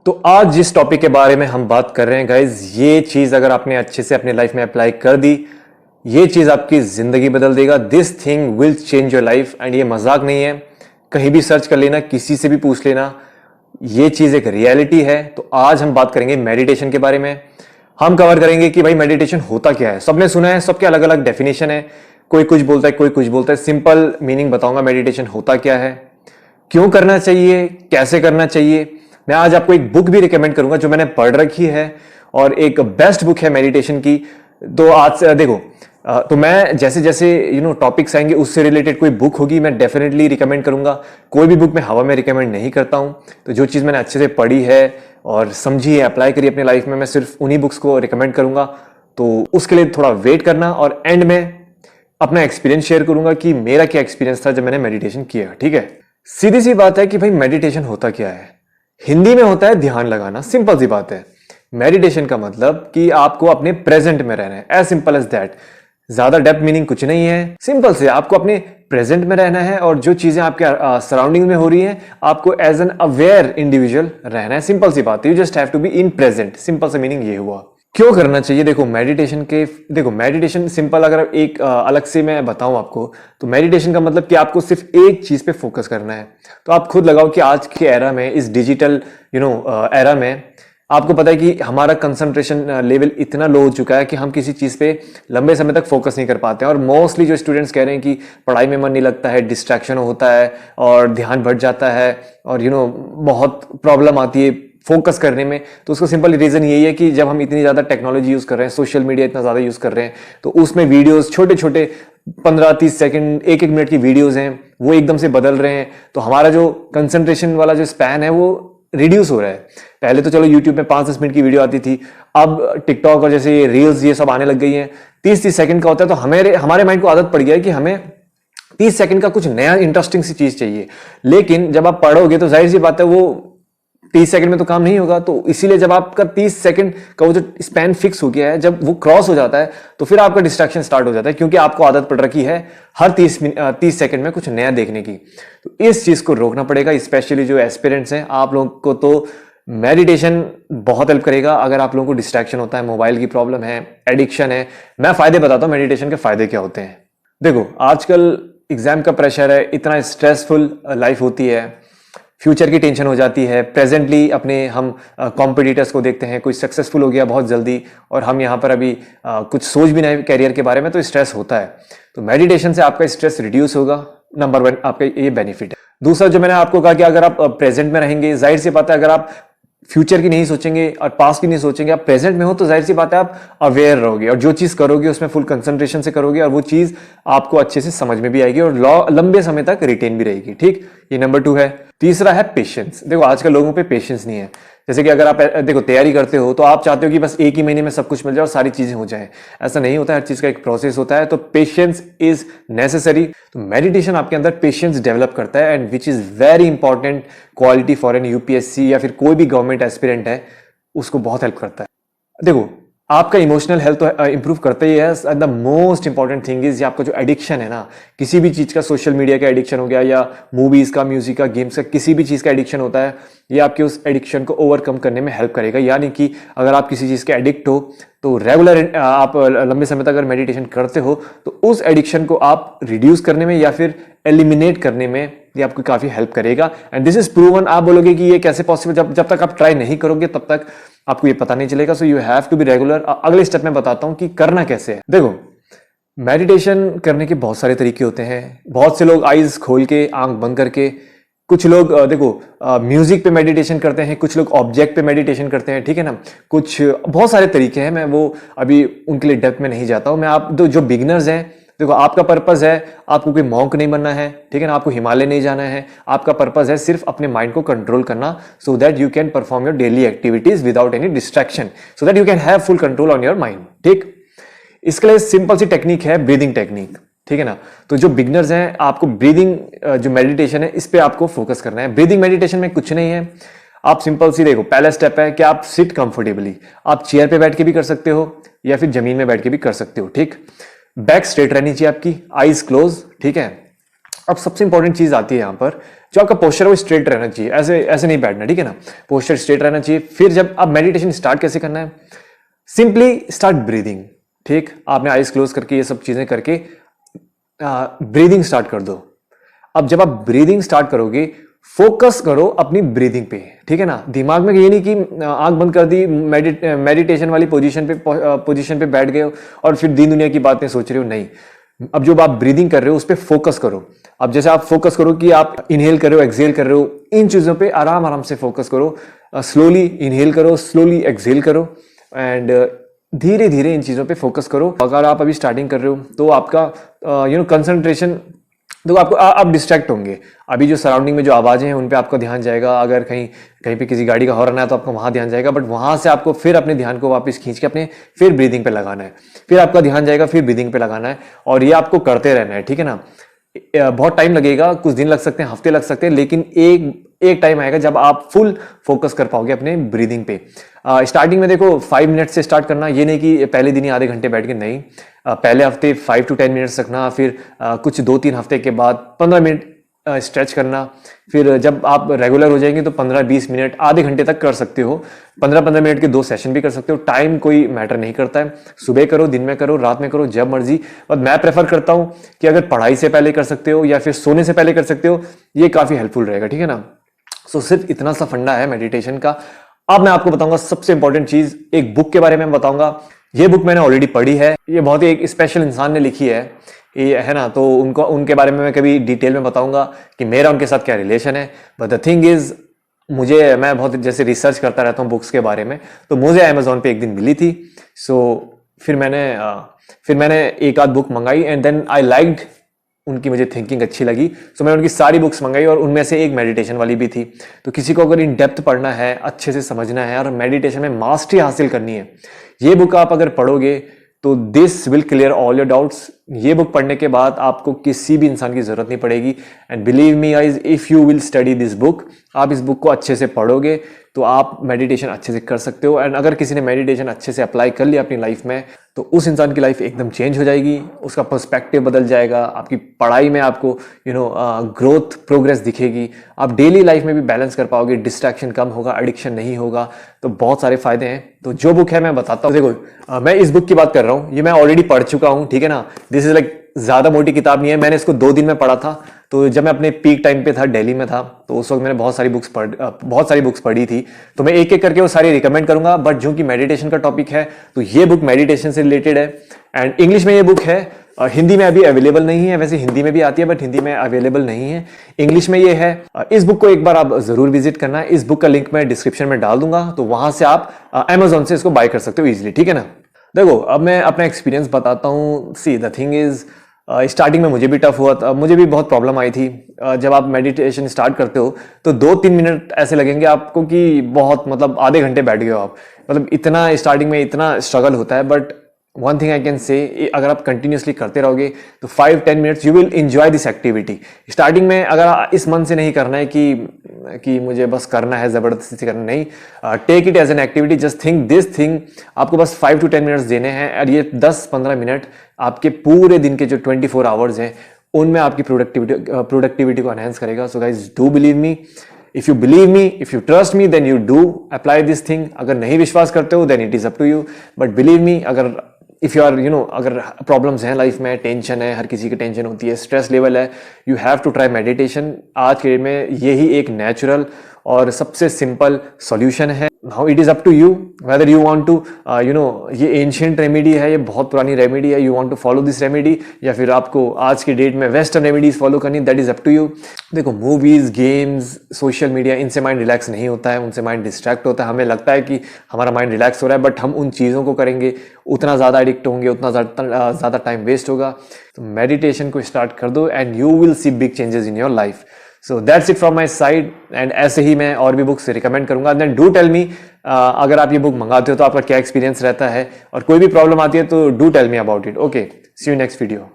तो आज जिस टॉपिक के बारे में हम बात कर रहे हैं गाइज, ये चीज अगर आपने अच्छे से अपनी लाइफ में अप्लाई कर दी, ये चीज आपकी जिंदगी बदल देगा। This thing will change your life. And ये मजाक नहीं है, कहीं भी सर्च कर लेना, किसी से भी पूछ लेना, ये चीज एक रियलिटी है। तो आज हम बात करेंगे मेडिटेशन के बारे में। हम कवर करेंगे कि भाई मेडिटेशन होता क्या है। सबने सुना है, सबके अलग अलग डेफिनेशन है, कोई कुछ बोलता है, कोई कुछ बोलता है। सिंपल मीनिंग बताऊंगा मेडिटेशन होता क्या है, क्यों करना चाहिए, कैसे करना चाहिए। मैं आज आपको एक बुक भी रिकमेंड करूंगा जो मैंने पढ़ रखी है और एक बेस्ट बुक है मेडिटेशन की। तो आज से देखो, तो मैं जैसे जैसे टॉपिक्स आएंगे उससे रिलेटेड कोई बुक होगी मैं डेफिनेटली रिकमेंड करूंगा। कोई भी बुक मैं हवा में रिकमेंड नहीं करता हूं। तो जो चीज मैंने अच्छे से पढ़ी है और समझी है, अप्लाई करी अपनी लाइफ में, मैं सिर्फ उन्हीं बुक्स को रिकमेंड करूंगा। तो उसके लिए थोड़ा वेट करना और एंड में अपना एक्सपीरियंस शेयर करूंगा कि मेरा क्या एक्सपीरियंस था जब मैंने मेडिटेशन किया। ठीक है, सीधी सी बात है कि भाई मेडिटेशन होता क्या है। हिंदी में होता है ध्यान लगाना, सिंपल सी बात है। मेडिटेशन का मतलब कि आपको अपने प्रेजेंट में रहना है, एज सिंपल एज दैट। ज्यादा डेप्थ मीनिंग कुछ नहीं है, सिंपल से आपको अपने प्रेजेंट में रहना है और जो चीजें आपके सराउंडिंग में हो रही हैं आपको एज एन अवेयर इंडिविजुअल रहना है। सिंपल सी बात है, you just have to be in present. Simple सा मीनिंग ये हुआ। क्यों करना चाहिए? देखो मेडिटेशन सिंपल, अगर एक अलग से मैं बताऊं आपको, तो मेडिटेशन का मतलब कि आपको सिर्फ एक चीज पे फोकस करना है। तो आप खुद लगाओ कि आज के एरा में, इस डिजिटल एरा में, आपको पता है कि हमारा कंसंट्रेशन लेवल इतना लो हो चुका है कि हम किसी चीज पे लंबे समय तक फोकस नहीं कर पाते हैं। और मोस्टली जो स्टूडेंट्स कह रहे हैं कि पढ़ाई में मन नहीं लगता है, डिस्ट्रैक्शन होता है और ध्यान भट जाता है और बहुत प्रॉब्लम आती है फोकस करने में। तो उसका सिंपल रीजन यही है कि जब हम इतनी ज्यादा टेक्नोलॉजी यूज कर रहे हैं, सोशल मीडिया इतना ज्यादा यूज कर रहे हैं, तो उसमें वीडियोस छोटे छोटे 15-30 सेकंड, एक एक मिनट की वीडियोस हैं, वो एकदम से बदल रहे हैं। तो हमारा जो कंसंट्रेशन वाला जो स्पैन है वो रिड्यूस हो रहा है। पहले तो चलो यूट्यूब में 5-10 मिनट की वीडियो आती थी, अब टिकटॉक और जैसे ये रील्स ये सब आने लग गई हैं, 30-30 सेकंड का होता है। तो हमारे माइंड को आदत पड़ गया है कि हमें 30 सेकंड का कुछ नया इंटरेस्टिंग सी चीज चाहिए। लेकिन जब आप पढ़ोगे तो जाहिर सी बात है वो 30 सेकंड में तो काम नहीं होगा। तो इसीलिए जब आपका 30 सेकंड का वो जो स्पैन फिक्स हो गया है, जब वो क्रॉस हो जाता है तो फिर आपका डिस्ट्रैक्शन स्टार्ट हो जाता है, क्योंकि आपको आदत पड़ रखी है हर 30 सेकंड में कुछ नया देखने की। तो इस चीज को रोकना पड़ेगा। स्पेशली जो एस्पिरेंट्स हैं, आप लोगों को तो मेडिटेशन बहुत हेल्प करेगा। अगर आप लोगों को डिस्ट्रैक्शन होता है, मोबाइल की प्रॉब्लम है, एडिक्शन है, मैं फायदे बताता हूं मेडिटेशन के फायदे क्या होते हैं। देखो, आजकल एग्जाम का प्रेशर है, इतना स्ट्रेसफुल लाइफ होती है, फ्यूचर की टेंशन हो जाती है। प्रेजेंटली अपने हम कॉम्पिटिटर्स को देखते हैं, कोई सक्सेसफुल हो गया बहुत जल्दी और हम यहाँ पर अभी कुछ सोच भी नहीं कैरियर के बारे में, तो स्ट्रेस होता है। तो मेडिटेशन से आपका स्ट्रेस रिड्यूस होगा, नंबर 1 आपका ये बेनिफिट है। दूसरा, जो मैंने आपको कहा कि अगर आप प्रेजेंट में रहेंगे, जाहिर सी बात है अगर आप फ्यूचर की नहीं सोचेंगे और पास्ट की नहीं सोचेंगे, आप प्रेजेंट में हो, तो जाहिर सी बात है आप अवेयर रहोगे और जो चीज करोगे उसमें फुल कंसंट्रेशन से करोगे और वो चीज आपको अच्छे से समझ में भी आएगी और लंबे समय तक रिटेन भी रहेगी। ठीक, ये नंबर 2 है। तीसरा है पेशेंस। देखो, आजकल लोगों पे पेशेंस नहीं है। जैसे कि अगर आप देखो तैयारी करते हो तो आप चाहते हो कि बस एक ही महीने में सब कुछ मिल जाए और सारी चीजें हो जाए। ऐसा नहीं होता है, हर चीज का एक प्रोसेस होता है। तो पेशेंस इज नेसेसरी। तो मेडिटेशन आपके अंदर पेशेंस डेवलप करता है, and which is very important quality for an UPSC या फिर कोई भी गवर्नमेंट एस्पिरेंट है, उसको बहुत हेल्प करता है। देखो, आपका इमोशनल हेल्थ तो इंप्रूव करता ही है। The most important thing is आपका जो एडिक्शन है ना, किसी भी चीज का, सोशल मीडिया का एडिक्शन हो गया या मूवीज का, म्यूजिक का, गेम्स का, किसी भी चीज का एडिक्शन होता है, ये आपके उस एडिक्शन को ओवरकम करने में हेल्प करेगा। यानी कि अगर आप किसी चीज के एडिक्ट हो तो रेगुलर आप लंबे समय तक अगर मेडिटेशन करते हो तो उस एडिक्शन को आप रिड्यूस करने में या फिर एलिमिनेट करने में ये आपको काफी हेल्प करेगा। And this is proven. आप बोलोगे कि ये कैसे पॉसिबल, जब तक आप ट्राई नहीं करोगे तब तक आपको ये पता नहीं चलेगा। So you have to be regular. अगले स्टेप में बताता हूं कि करना कैसे है। देखो, मेडिटेशन करने के बहुत सारे तरीके होते हैं। बहुत से लोग आईज खोल के, आंख बंद करके, कुछ लोग देखो म्यूजिक पे मेडिटेशन करते हैं, कुछ लोग ऑब्जेक्ट पे मेडिटेशन करते हैं। ठीक है ना, कुछ बहुत सारे तरीके हैं। मैं वो अभी उनके लिए डेप्थ में नहीं जाता हूं। मैं आप जो बिगिनर्स हैं, देखो, आपका पर्पस है, आपको कोई मॉन्क नहीं बनना है, ठीक है ना, आपको हिमालय नहीं जाना है। आपका पर्पस है सिर्फ अपने माइंड को कंट्रोल करना, so that you can perform your daily activities without any distraction, so that you can have full control on your mind. ठीक, इसके लिए सिंपल सी टेक्निक है, ब्रीदिंग टेक्निक। ठीक है ना, तो जो बिगिनर्स हैं, आपको ब्रीदिंग जो मेडिटेशन है इस पे आपको फोकस करना है। ब्रीदिंग मेडिटेशन में कुछ नहीं है, आप सिंपल सी, देखो, पहला स्टेप है कि आप सिट कंफर्टेबली। आप चेयर पे बैठ के भी कर सकते हो या फिर जमीन में बैठ के भी कर सकते हो। ठीक, बैक स्ट्रेट रहनी चाहिए आपकी, आईज क्लोज। ठीक है, अब सबसे इंपॉर्टेंट चीज आती है यहां पर, जो आपका पोस्चर है वो स्ट्रेट रहना चाहिए, ऐसे ऐसे नहीं बैठना, ठीक है ना, पोस्चर स्ट्रेट रहना चाहिए। फिर जब आप मेडिटेशन स्टार्ट कैसे करना है, सिंपली स्टार्ट ब्रीदिंग, ठीक, आपने आइज क्लोज करके ये सब चीजें करके ब्रीदिंग स्टार्ट कर दो। अब जब आप ब्रीदिंग स्टार्ट करोगे, फोकस करो अपनी ब्रीदिंग पे, ठीक है ना, दिमाग में ये नहीं कि आंख बंद कर दी, मेडिटेशन वाली पोजीशन पे बैठ गए हो और फिर दीन दुनिया की बातें सोच रहे हो, नहीं। अब जो आप ब्रीदिंग कर रहे हो उस पर फोकस करो। अब जैसे आप फोकस करो कि आप इनहेल कर रहे हो, एक्सहेल कर रहे हो, इन चीजों पे आराम आराम से फोकस करो। स्लोली इनहेल करो, स्लोली एक्सहेल करो एंड धीरे धीरे इन चीजों पे फोकस करो। अगर आप अभी स्टार्टिंग कर रहे हो तो आपका कंसंट्रेशन, तो आपको आप डिस्ट्रैक्ट होंगे। अभी जो सराउंडिंग में जो आवाजें हैं उन पे आपका ध्यान जाएगा, अगर कहीं कहीं पे किसी गाड़ी का हॉर्न है तो आपको वहां ध्यान जाएगा, बट वहां से आपको फिर अपने ध्यान को वापस खींच के अपने फिर ब्रीदिंग पे लगाना है, फिर आपका ध्यान जाएगा, फिर ब्रीदिंग पे लगाना है, और ये आपको करते रहना है, ठीक है ना। बहुत टाइम लगेगा, कुछ दिन लग सकते हैं, हफ्ते लग सकते हैं, लेकिन एक टाइम आएगा जब आप फुल फोकस कर पाओगे अपने ब्रीदिंग पे। स्टार्टिंग में देखो 5 मिनट से स्टार्ट करना, ये नहीं कि पहले दिन ही आधे घंटे बैठ के, नहीं। पहले हफ्ते 5 to 10 मिनट्स रखना, फिर कुछ 2-3 हफ्ते के बाद 15 मिनट स्ट्रेच करना, फिर जब आप रेगुलर हो जाएंगे तो 15-20 मिनट, आधे घंटे तक कर सकते हो। 15-15 मिनट के 2 सेशन भी कर सकते हो, टाइम कोई मैटर नहीं करता है। सुबह करो, दिन में करो, रात में करो, जब मर्जी। और मैं प्रेफर करता हूं कि अगर पढ़ाई से पहले कर सकते हो या फिर सोने से पहले कर सकते हो, ये काफी हेल्पफुल रहेगा, ठीक है ना। सो सिर्फ इतना सा फंडा है मेडिटेशन का। अब मैं आपको बताऊंगा सबसे इंपॉर्टेंट चीज, एक बुक के बारे में बताऊंगा। ये बुक मैंने ऑलरेडी पढ़ी है, ये बहुत ही एक स्पेशल इंसान ने लिखी है, ये है ना, तो उनके बारे में मैं कभी डिटेल में बताऊंगा कि मेरा उनके साथ क्या रिलेशन है। बट द थिंग इज, मैं बहुत जैसे रिसर्च करता रहता हूँ बुक्स के बारे में, तो मुझे अमेजोन पे एक दिन मिली थी। सो फिर मैंने एक आध बुक मंगाई एंड देन आई लाइक्ड, उनकी मुझे थिंकिंग अच्छी लगी। सो मैंने उनकी सारी बुक्स मंगाई और उनमें से एक मेडिटेशन वाली भी थी। तो किसी को अगर इन डेप्थ पढ़ना है, अच्छे से समझना है और मेडिटेशन में मास्टरी हासिल करनी है, ये बुक आप अगर पढ़ोगे तो this will clear all your doubts. ये बुक पढ़ने के बाद आपको किसी भी इंसान की जरूरत नहीं पड़ेगी। And believe me guys, if you will study this book, आप इस बुक को अच्छे से पढ़ोगे तो आप मेडिटेशन अच्छे से कर सकते हो। एंड अगर किसी ने मेडिटेशन अच्छे से अप्लाई कर लिया अपनी लाइफ में, तो उस इंसान की लाइफ एकदम चेंज हो जाएगी, उसका पर्सपेक्टिव बदल जाएगा, आपकी पढ़ाई में आपको ग्रोथ प्रोग्रेस दिखेगी, आप डेली लाइफ में भी बैलेंस कर पाओगे, डिस्ट्रैक्शन कम होगा, एडिक्शन नहीं होगा। तो बहुत सारे फायदे हैं। तो जो बुक है मैं बताता हूँ। देखो मैं इस बुक की बात कर रहा हूँ, ये मैं ऑलरेडी पढ़ चुका हूँ, ठीक है ना। दिस इज लाइक ज्यादा मोटी किताब नहीं है, मैंने इसको 2 दिन में पढ़ा था। तो जब मैं अपने पीक टाइम पे था, दिल्ली में था, तो उस वक्त मैंने बहुत सारी बुक्स पढ़ी थी। तो मैं एक एक करके वो सारी रिकमेंड करूंगा, बट जो कि मेडिटेशन का टॉपिक है तो ये बुक मेडिटेशन से रिलेटेड है। एंड इंग्लिश में ये बुक है, हिंदी में अभी अवेलेबल नहीं है, वैसे हिंदी में भी आती है बट हिंदी में अवेलेबल नहीं है, इंग्लिश में ये है। इस बुक को एक बार आप जरूर विजिट करना है। इस बुक का लिंक मैं डिस्क्रिप्शन में डाल दूंगा, तो वहां से आप अमेजोन से इसको बाय कर सकते हो इजिली, ठीक है ना। देखो अब मैं अपना एक्सपीरियंस बताता हूँ। See the thing is, starting में मुझे भी टफ हुआ था, मुझे भी बहुत प्रॉब्लम आई थी। जब आप मेडिटेशन स्टार्ट करते हो तो 2-3 मिनट ऐसे लगेंगे आपको कि बहुत, मतलब आधे घंटे बैठ गए हो आप, मतलब इतना स्टार्टिंग में इतना स्ट्रगल होता है। But one thing I can say, अगर आप कंटिन्यूसली करते रहोगे तो 5-10 minutes you will enjoy this activity. Starting में अगर इस मन से नहीं करना है कि मुझे बस करना है, जबरदस्ती से करना नहीं, take it as an activity, just think this thing. आपको बस 5 to 10 मिनट्स देने हैं और ये 10-15 मिनट आपके पूरे दिन के जो 24 आवर्स हैं उनमें आपकी प्रोडक्टिविटी को एनहांस करेगा। So guys do believe me, if you believe me, if you trust me, then you do apply this thing. अगर नहीं विश्वास करते हो then it is up to you, but believe me, अगर इफ यू आर अगर problems हैं life में, tension है, हर किसी की टेंशन होती है, स्ट्रेस लेवल है, you have to try meditation. आज के डेट में यही एक नेचुरल और सबसे सिंपल सॉल्यूशन है। Now it is up to you whether you want to ये एंशिएंट रेमेडी है, ये बहुत पुरानी रेमेडी है, you want to follow this remedy, या फिर आपको आज के डेट में वेस्टर्न रेमेडीज फॉलो करनी, that is up to you. देखो मूवीज, गेम्स, सोशल मीडिया, इनसे माइंड रिलैक्स नहीं होता है, उनसे माइंड डिस्ट्रैक्ट होता है। हमें लगता है कि हमारा माइंड रिलैक्स हो रहा है, बट हम उन चीज़ों को करेंगे उतना ज़्यादा एडिक्ट होंगे, उतना ज़्यादा टाइम वेस्ट होगा। तो मेडिटेशन को स्टार्ट कर दो and you will see big changes in your life. So that's it from my side. And ऐसे ही मैं और भी बुक्स रिकमेंड करूंगा। देन डू टेल मी, अगर आप ये बुक मंगाते हो तो आपका क्या एक्सपीरियंस रहता है, और कोई भी प्रॉब्लम आती है तो do tell me about it. Okay, see you next video.